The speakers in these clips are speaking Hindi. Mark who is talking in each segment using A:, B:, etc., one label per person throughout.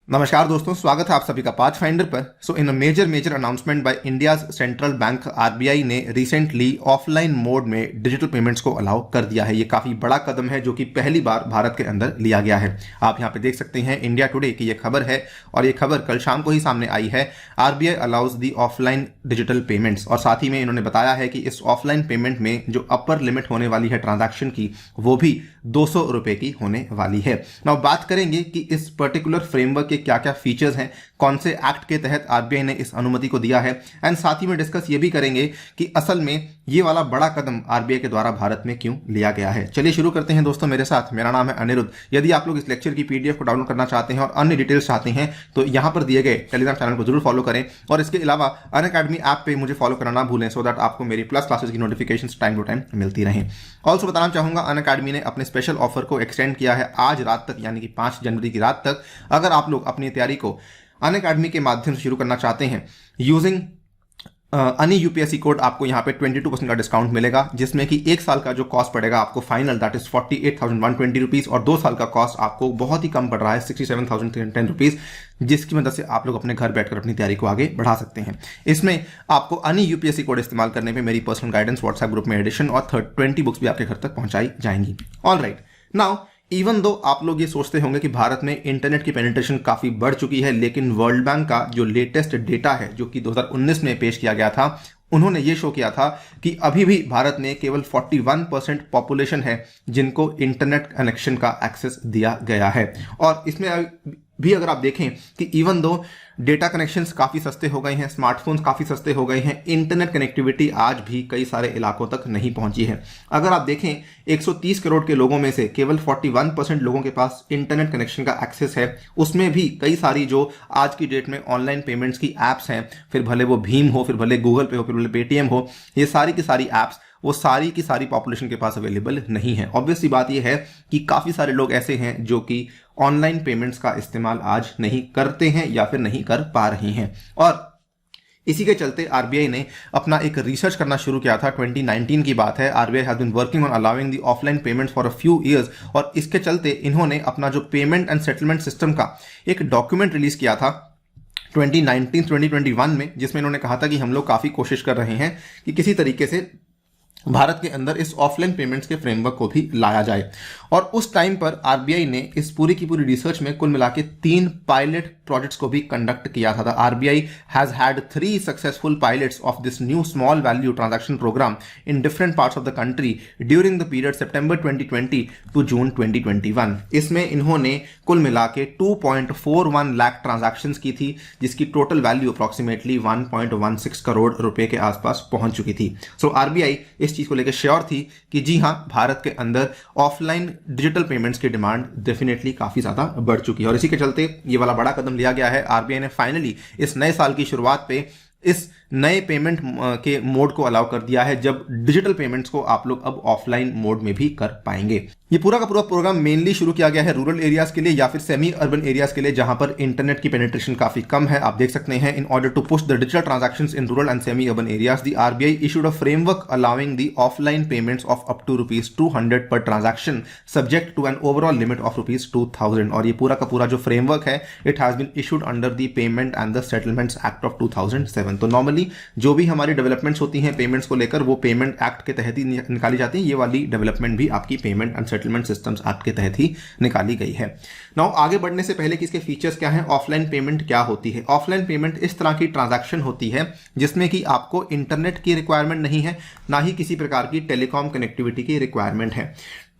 A: नमस्कार दोस्तों, स्वागत है आप सभी का पाथ फाइंडर पर। So in a major announcement by India's central bank RBI ने रिसेंटली ऑफलाइन मोड में डिजिटल पेमेंट्स को अलाउ कर दिया है। ये काफी बड़ा कदम है जो कि पहली बार भारत के अंदर लिया गया है। आप यहाँ पे देख सकते हैं इंडिया टुडे की ये खबर है और ये खबर कल शाम को ही सामने आई है। आरबीआई अलाउज दी ऑफलाइन डिजिटल पेमेंट्स और साथ ही में इन्होंने बताया है कि इस ऑफलाइन पेमेंट में जो अपर लिमिट होने वाली है ट्रांजैक्शन की वो भी 200 रुपए की होने वाली है। नाउ बात करेंगे कि इस पर्टिकुलर फ्रेमवर्क के क्या क्या फीचर्स हैं, कौन से एक्ट के तहत आरबीआई ने इस अनुमति को दिया है, एंड साथ ही में डिस्कस ये भी करेंगे कि असल में ये वाला बड़ा कदम आरबीआई के द्वारा भारत में क्यों लिया गया है। चलिए शुरू करते हैं दोस्तों मेरे साथ। मेरा नाम है अनिरुद्ध। यदि आप लोग इस लेक्चर की पीडीएफ को डाउनलोड करना चाहते हैं और अन्य डिटेल्स चाहते हैं तो यहां पर दिए गए टेलीग्राम चैनल को जरूर फॉलो करें और इसके अलावा अनअकैडमी ऐप पे मुझे फॉलो करना ना भूलें सो दैट आपको मेरी प्लस क्लासेस की नोटिफिकेशन टाइम टू टाइम मिलती रहें। ऑल्सो बताना चाहूंगा अनअकैडमी ने अपने स्पेशल ऑफर को एक्सटेंड किया है आज रात तक, यानी कि 5 जनवरी की रात तक। अगर आप लोग अपनी तैयारी को अनअकैडमी के माध्यम से शुरू करना चाहते हैं यूजिंग अनी यूपीएससी कोड, आपको यहाँ पे 22% का डिस्काउंट मिलेगा, जिसमें कि 1 साल का जो कॉस्ट पड़ेगा आपको फाइनल दैट इज 48,120 रुपीज और 2 साल का कॉस्ट आपको बहुत ही कम पड़ रहा है 67,310 रुपीज, जिसकी मदद से आप लोग अपने घर बैठकर अपनी तैयारी को आगे बढ़ा सकते हैं। इसमें आपको अनी यूपीएससी कोड इस्तेमाल करने पे मेरी पर्सनल गाइडेंस, व्हाट्सएप ग्रुप में एडिशन और 20 बुक्स भी आपके घर तक पहुंचाई जाएंगी। All right, now even though आप लोग ये सोचते होंगे कि भारत में इंटरनेट की पेनिट्रेशन काफी बढ़ चुकी है, लेकिन वर्ल्ड बैंक का जो लेटेस्ट डेटा है जो कि 2019 में पेश किया गया था, उन्होंने ये शो किया था कि अभी भी भारत में केवल 41% पॉपुलेशन है जिनको इंटरनेट कनेक्शन का एक्सेस दिया गया है। और इसमें भी अगर आप देखें कि इवन दो डेटा कनेक्शंस काफ़ी सस्ते हो गए हैं, स्मार्टफोन्स काफ़ी सस्ते हो गए हैं, इंटरनेट कनेक्टिविटी आज भी कई सारे इलाकों तक नहीं पहुंची है। अगर आप देखें 130 करोड़ के लोगों में से केवल 41% लोगों के पास इंटरनेट कनेक्शन का एक्सेस है। उसमें भी कई सारी जो आज की डेट में ऑनलाइन पेमेंट्स की एप्स हैं, फिर भले वो भीम हो, फिर भले गूगल पे हो, फिर भले पेटीएम हो, ये सारी की सारी एप्स वो सारी की सारी पॉपुलेशन के पास अवेलेबल नहीं है। ऑब्वियसली बात यह है कि काफ़ी सारे लोग ऐसे हैं जो कि ऑनलाइन पेमेंट्स का इस्तेमाल आज नहीं करते हैं या फिर नहीं कर पा रहे हैं। और इसी के चलते आरबीआई ने अपना एक रिसर्च करना शुरू किया था। 2019 की बात है। RBI has been working on allowing the offline payments for a few years और इसके चलते इन्होंने अपना जो पेमेंट एंड सेटलमेंट सिस्टम का एक डॉक्यूमेंट रिलीज किया था 2019-2021 में, जिसमें इन्होंने कहा था कि हम लोग काफ़ी कोशिश कर रहे हैं कि किसी तरीके से भारत के अंदर इस ऑफलाइन पेमेंट्स के फ्रेमवर्क को भी लाया जाए। और उस टाइम पर आरबीआई ने इस पूरी की पूरी रिसर्च में कुल मिला के 3 पायलट प्रोजेक्ट्स को भी कंडक्ट किया था। RBI has had 3 successful pilots of this new small value transaction program in different parts of the country during the period September 2020 to June 2021। इसमें इन्होंने कुल मिला के 2.41 लाख ट्रांजैक्शंस की थी, जिसकी टोटल वैल्यू अप्रॉक्सीमेटली 1.16 करोड़ रुपए के आसपास पहुंच चुकी थी। सो आरबीआई इस चीज को लेकर श्योर थी कि जी हां, भारत के अंदर ऑफलाइन डिजिटल पेमेंट्स की डिमांड डेफिनेटली काफी ज्यादा बढ़ चुकी है और इसी के चलते ये वाला बड़ा कदम लिया गया है। आरबीआई ने फाइनली इस नए साल की शुरुआत पे इस नए पेमेंट के मोड को अलाउ कर दिया है, जब डिजिटल पेमेंट्स को आप लोग अब ऑफलाइन मोड में भी कर पाएंगे। ये पूरा का पूरा प्रोग्राम मेनली शुरू किया गया है रूरल एरियाज के लिए या फिर सेमी अर्बन एरियाज के लिए, जहां पर इंटरनेट की पेनिट्रेशन काफी कम है। आप देख सकते हैं in order to push the digital transactions in rural and semi urban areas the RBI issued a framework allowing the offline payments of up to ₹200 per transaction subject to an overall limit of ₹2,000। और ये पूरा का पूरा जो फ्रेमवर्क है it has been issued under the payment and the settlements act of 2007। तो नॉर्मली जो भी हमारी डेवलपमेंट्स होती हैं पेमेंट्स को लेकर वो पेमेंट एक्ट के तहत ही निकाली जाती है। ये वाली डेवलपमेंट भी आपकी payment and settlement systems act के तहत ही निकाली गई है। नाउ आगे बढ़ने से पहले कि इसके फीचर्स क्या हैं, ऑफलाइन पेमेंट क्या होती है। ऑफलाइन पेमेंट इस तरह की ट्रांजैक्शन होती है जिसमें कि आपको इंटरनेट की रिक्वायरमेंट नहीं है, ना ही किसी प्रकार की टेलीकॉम कनेक्टिविटी की रिक्वायरमेंट है।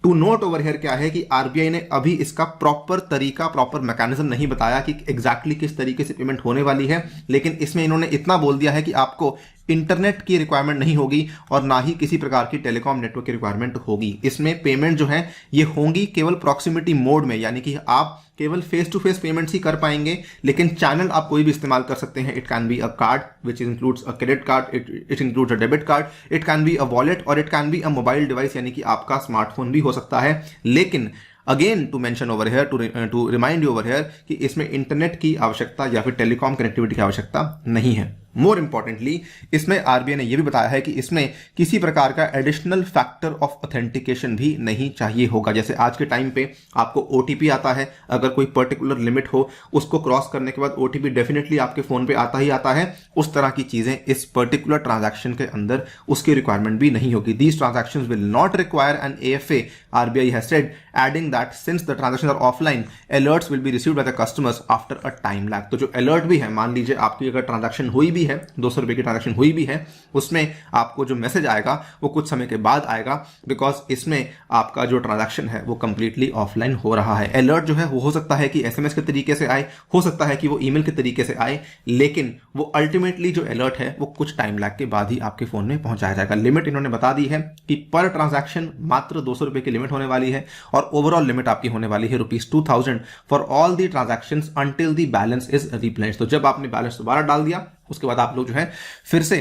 A: टू नोट ओवर हियर क्या है कि आरबीआई ने अभी इसका प्रॉपर मैकेनिज्म नहीं बताया कि एग्जैक्टली किस तरीके से पेमेंट होने वाली है, लेकिन इसमें इन्होंने इतना बोल दिया है कि आपको इंटरनेट की रिक्वायरमेंट नहीं होगी और ना ही किसी प्रकार की टेलीकॉम नेटवर्क की रिक्वायरमेंट होगी। इसमें पेमेंट जो है ये होंगी केवल प्रॉक्सिमिटी मोड में, यानी कि आप केवल फेस टू फेस पेमेंट्स ही कर पाएंगे, लेकिन चैनल आप कोई भी इस्तेमाल कर सकते हैं। It can be a card which includes a credit card, it includes a debit card, it can be a wallet और it can be a mobile device, यानी कि आपका स्मार्टफोन भी हो सकता है। लेकिन again to mention over here, to remind you over here कि इसमें इंटरनेट की आवश्यकता या फिर टेलीकॉम कनेक्टिविटी की आवश्यकता नहीं है। मोर इंपॉर्टेंटली इसमें आरबीआई ने यह भी बताया है कि इसमें किसी प्रकार का एडिशनल फैक्टर ऑफ ऑथेंटिकेशन भी नहीं चाहिए होगा। जैसे आज के टाइम पे आपको ओटीपी आता है, अगर कोई पर्टिकुलर लिमिट हो उसको क्रॉस करने के बाद ओटीपी डेफिनेटली आपके फोन पे आता ही आता है, उस तरह की चीजें इस पर्टिकुलर ट्रांजैक्शन के अंदर उसकी रिक्वायरमेंट भी नहीं होगी। These transactions will not require an AFA, RBI has said, adding that since the transactions are offline alerts will be received by the customers after a time lag. तो जो अलर्ट भी है, मान लीजिए आपकी अगर ट्रांजैक्शन हुई भी है, 200 रुपए की ट्रांजैक्शन हुई भी है, उसमें आपको जो मैसेज आएगा वो कुछ समय के बाद आएगा, बिकॉज इसमें आपका जो ट्रांजैक्शन है वो कंप्लीटली ऑफलाइन हो रहा है। अलर्ट जो है वो हो सकता है कि एसएमएस के तरीके से आए, हो सकता है कि वो ईमेल के तरीके से आए, लेकिन वो अल्टीमेटली जो अलर्ट है वो कुछ टाइम लैग के बाद ही आपके फोन में पहुंचाया जाएगा। लिमिट इन्होंने बता दी है कि पर ट्रांजैक्शन मात्र 200 रुपए की लिमिट होने वाली है और ओवरऑल लिमिट आपकी होने वाली है ₹2000 for all the transactions until the balance is replenished. तो जब आपने बैलेंस दोबारा डाल दिया उसके बाद आप लोग जो है फिर से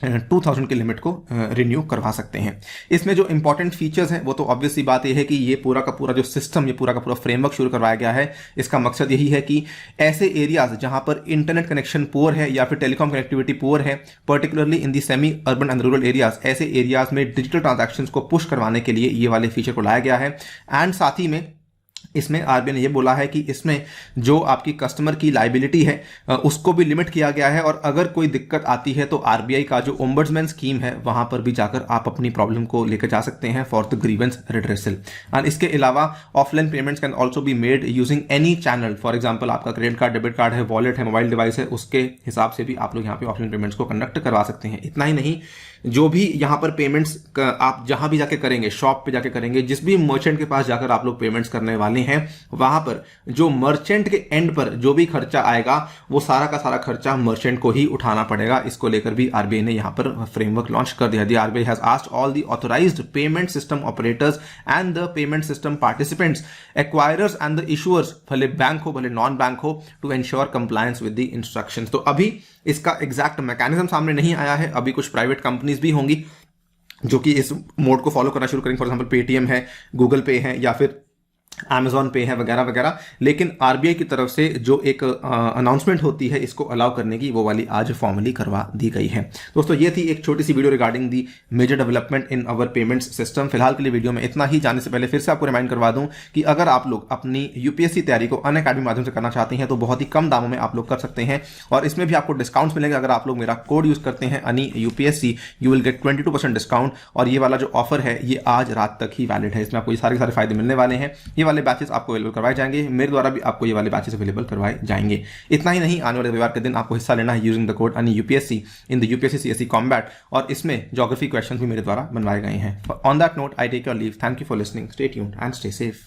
A: 2000 की लिमिट को रिन्यू करवा सकते हैं। इसमें जो इंपॉर्टेंट फीचर्स हैं वो तो ऑब्वियसली बात यह है कि ये पूरा का पूरा जो सिस्टम, ये पूरा का पूरा फ्रेमवर्क शुरू करवाया गया है। इसका मकसद यही है कि ऐसे एरियाज जहां पर इंटरनेट कनेक्शन पुअर है या फिर टेलीकॉम कनेक्टिविटी पुअर है, particularly in the semi urban and rural areas, ऐसे एरियाज में डिजिटल ट्रांजैक्शंस को पुश करवाने के लिए ये वाले फीचर को लाया गया है। एंड साथ ही में इसमें आरबीआई ने यह बोला है कि इसमें जो आपकी कस्टमर की लायबिलिटी है उसको भी लिमिट किया गया है, और अगर कोई दिक्कत आती है तो आरबीआई का जो ओम्बड्समैन स्कीम है वहां पर भी जाकर आप अपनी प्रॉब्लम को लेकर जा सकते हैं for the grievance redressal. And इसके अलावा offline payments can also be made using any channel. For example आपका क्रेडिट कार्ड, डेबिट कार्ड है, वॉलेट है, मोबाइल डिवाइस है, उसके हिसाब से भी आप लोग यहाँ पे ऑफलाइन पेमेंट्स को कंडक्ट करवा सकते हैं। इतना ही नहीं, जो भी यहाँ पर पेमेंट्स आप जहां भी जाके करेंगे, शॉप पे जाके करेंगे, जिस भी मर्चेंट के पास जाकर आप लोग पेमेंट्स करने वाले हैं, वहां पर जो मर्चेंट के एंड पर जो भी खर्चा आएगा वो सारा का सारा खर्चा मर्चेंट को ही उठाना पड़ेगा। इसको लेकर भी आरबीआई ने यहां पर फ्रेमवर्क लॉन्च कर दिया। The RBI has asked all the authorised payment system operators and the payment system participants, acquirers and the issuers, भले बैंक हो भले नॉन बैंक हो, to ensure compliance with the instructions. तो अभी इसका एग्जैक्ट मैकेनिज्म सामने नहीं आया है। अभी कुछ प्राइवेट कंपनीज भी होंगी जो कि इस मोड को फॉलो करना शुरू करेंगे। फॉर एग्जांपल पेटीएम है, गूगल पे है, या फिर Amazon पे है, वगैरह वगैरह। लेकिन आरबीआई की तरफ से जो एक अनाउंसमेंट होती है इसको अलाउ करने की, वो वाली आज फॉर्मली करवा दी गई है। दोस्तों ये थी एक छोटी सी video regarding the major development in our payments system. फिलहाल के लिए वीडियो में इतना ही। जाने से पहले फिर से आपको रिमाइंड करवा दूं कि अगर आप लोग अपनी यूपीएससी तैयारी को अनअकैडमी माध्यम से करना चाहते हैं तो बहुत ही कम दामों में आप लोग कर सकते हैं, और इसमें भी आपको डिस्काउंट्स मिलेंगे। अगर आप लोग मेरा कोड यूज करते हैं अनि UPSC, you will get 22% discount. और ये वाला जो ऑफर है ये आज रात तक ही वैलिड है। इसमें आपको ये सारे फायदे मिलने वाले हैं। ये वाले बैचेस आपको अवेलेबल करवाए जाएंगे, मेरे द्वारा भी आपको ये वाले बैचेस अवेलेबल करवाए जाएंगे। इतना ही नहीं, आने वाले रविवार के दिन आपको हिस्सा लेना है यूजिंग द कोड अनि UPSC in the UPSC CSC combat, और इसमें ज्योग्राफी क्वेश्चन भी मेरे द्वारा बनवाए गए हैं। On that note I take your leave. Thank you for listening, stay tuned and stay safe.